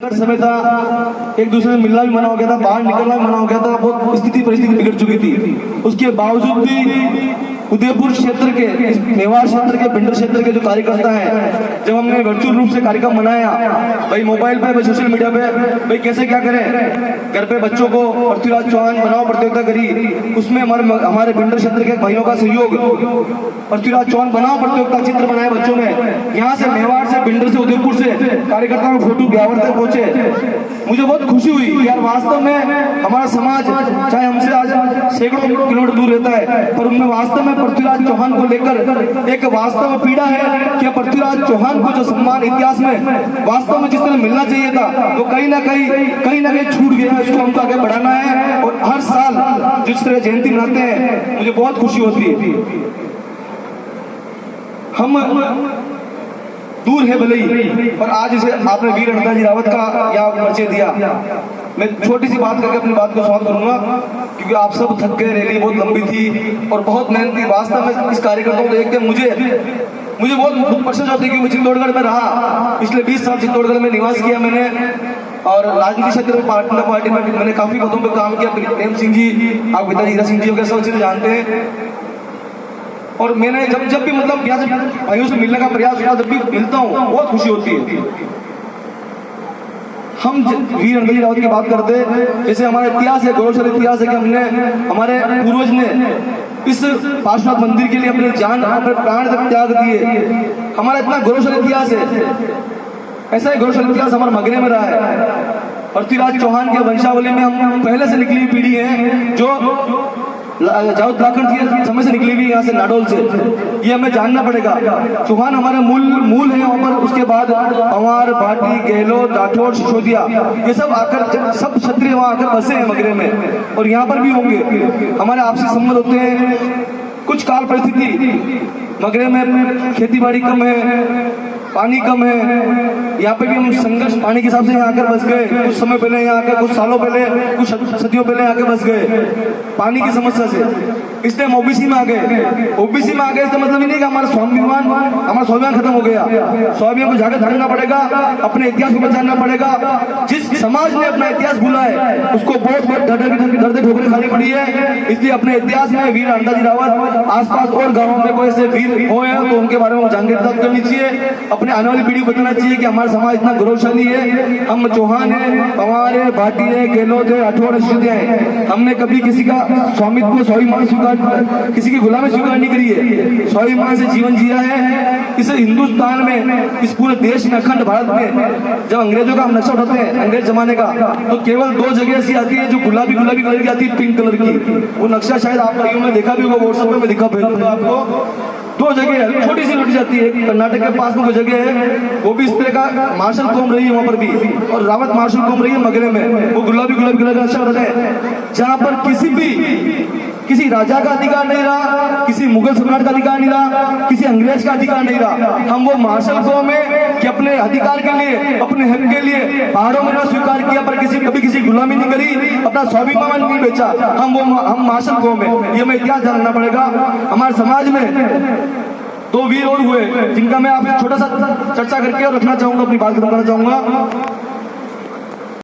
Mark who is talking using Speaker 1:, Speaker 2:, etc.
Speaker 1: समय था, एक दूसरे से मिलना भी मना हो गया था, बाहर निकलना भी मना हो गया था, बहुत स्थिति परिस्थिति बिगड़ चुकी थी। उसके बावजूद भी उदयपुर क्षेत्र के, मेवाड़ क्षेत्र के, पिंडर क्षेत्र के जो कार्यकर्ता हैं, जब हमने वर्चुअल रूप से कार्यक्रम मनाया, भाई मोबाइल पे, भाई सोशल मीडिया पे, भाई कैसे क्या करें, घर पे बच्चों को पृथ्वीराज चौहान बनाओ प्रतियोगिता करी, उसमें हमारे पिंडर क्षेत्र के भाइयों का सहयोग, पृथ्वीराज चौहान बनाओ प्रतियोगिता चित्र बनाए बच्चों ने। यहाँ से मेवाड़ से, पिंडर से, उदयपुर से कार्यकर्ताओं फोटो ब्यावर तक पहुंचे। मुझे बहुत खुशी हुई यार, वास्तव में हमारा समाज चाहे हमसे आज सैकड़ों किलोमीटर दूर रहता है, पर उनमें वास्तव में पृथ्वीराज चौहान को लेकर एक वास्तव में पीड़ा है कि पृथ्वीराज चौहान को जो सम्मान इतिहास में वास्तव में जिस तरह मिलना चाहिए था, वो कहीं ना कहीं छूट गया। इसको हमको आगे बढ़ाना है और हर साल जिस तरह जयंती मनाते हैं, मुझे बहुत खुशी होती है। हम दूर है भले ही, पर आज इसे आपने वीर अंडा जी रावत का यहाँ परिचय दिया। मैं छोटी सी बात करके अपनी बात को समाप्त करूंगा, क्योंकि आप सब थक गए, रैली बहुत लंबी थी और बहुत मेहनती। वास्तव में इस कार्यक्रम को देख के मुझे बहुत प्रसन्न होती है कि मैं चित्तौड़गढ़ में रहा, पिछले 20 साल चित्तौड़गढ़ में निवास किया मैंने, और राजनीतिक क्षेत्र में पार्टी में मैंने काफी पदों पर काम किया। प्रेम सिंह जी, आप पिताजी हीरा सिंह जी वगैरह सब चीजें जानते हैं। और मैंने जब भी मतलब यहाँ से भाइयों से मिलने का प्रयास हुआ, जब भी मिलता हूँ बहुत खुशी होती है। हम वीर अंडा जी रावत की बात करते हैं, जैसे हमारा इतिहास है, गौरवशाली इतिहास है कि हमने, हमारे पूर्वज ने इस पार्श्वनाथ मंदिर के लिए अपने जान, अपने प्राण तक त्याग दिए। हमारा इतना गौरवशाली इतिहास है, ऐसा ही गौरवशाली इतिहास हमारे मगरे में रहा है। पृथ्वीराज चौहान के वंशावली में हम पहले से निकली हुई पीढ़ी है, जो उत्तराखंड समय से निकली हुई, यहाँ से नाडोल से। ये हमें जानना पड़ेगा। चौहान हमारे मूल है वहाँ पर। उसके बाद पंवार, भाटी, गहलोत, राठौड़, सिसोदिया, ये सब आकर, सब क्षत्रिय वहाँ आकर बसे हैं मगरे में, और यहाँ पर भी होंगे। हमारे आपसी संबंध होते हैं। कुछ काल परिस्थिति, मगरे में खेती बाड़ी कम है, पानी कम है, यहाँ पे भी हम संघर्ष पानी के हिसाब से यहाँ आकर बस गए। कुछ समय पहले यहाँ आकर, कुछ सालों पहले, कुछ सदियों पहले आकर बस गए पानी की समस्या से, इसलिए हम ओबीसी में आ गए। ओबीसी में आ गए इसका मतलब ही नहीं कि हमारा स्वाभिमान खत्म हो गया। स्वाभिमान को जाकर धरना पड़ेगा, अपने इतिहास को बचाना पड़ेगा। जिस समाज ने अपना इतिहास भूला है, उसको बहुत दर्द ठोकरें खानी पड़ी है। इसलिए अपने इतिहास में वीर अंडा जी रावत, आसपास और गाँवों में कोई ऐसे वीर हुए हैं तो उनके बारे में जानकारी करनी चाहिए। अपने आने वाली पीढ़ी को बताना चाहिए कि हमारा समाज इतना गौरवशाली है। हम चौहान है, पंवार है, भाटी है, गहलोत है, राठौड़ है, सिसोदिया है। हमने कभी किसी का स्वामित्व, स्वाभिमान स्वीकार, किसी की गुलामी स्वीकार नहीं करी है। स्वाभिमान से जीवन जिया है। इस हिंदुस्तान में, इस पूरे देश में, अखंड भारत में, जब अंग्रेजों का हम नक्शा उठाते हैं, अंग्रेज जमाने का, तो केवल 2 जगह ऐसी आती है जो गुलाबी कलर की आती है, पिंक कलर की। वो नक्शा शायद आप भाइयों ने देखा भी होगा, व्हाट्सएप में दिखा भेजूंगा आपको। 2 जगह है, छोटी सी लुट जाती है। कर्नाटक के पास में कोई जगह है, वो भी इस तरह का मार्शल कौम रही है वहां पर भी, और रावत मार्शल कौम रही है मगरे में। वो गुलाबी कलर का नक्शा उठाते हैं, जहां पर किसी राजा का अधिकार नहीं रहा, किसी मुगल सम्राट का अधिकार नहीं रहा, किसी अंग्रेज का अधिकार नहीं रहा। हम वो मार्शल कौम है कि अपने अधिकार के लिए, अपने हक के लिए पहाड़ों में स्वीकार किया, पर कभी किसी गुलामी नहीं करी, अपना स्वाभिमान नहीं बेचा। हम मार्शल कौम है, ये हमें इतिहास जानना पड़ेगा। हमारे समाज में 2 वीर और हुए, जिनका मैं आपसे छोटा सा चर्चा करके और रखना चाहूंगा, अपनी बात करना चाहूंगा।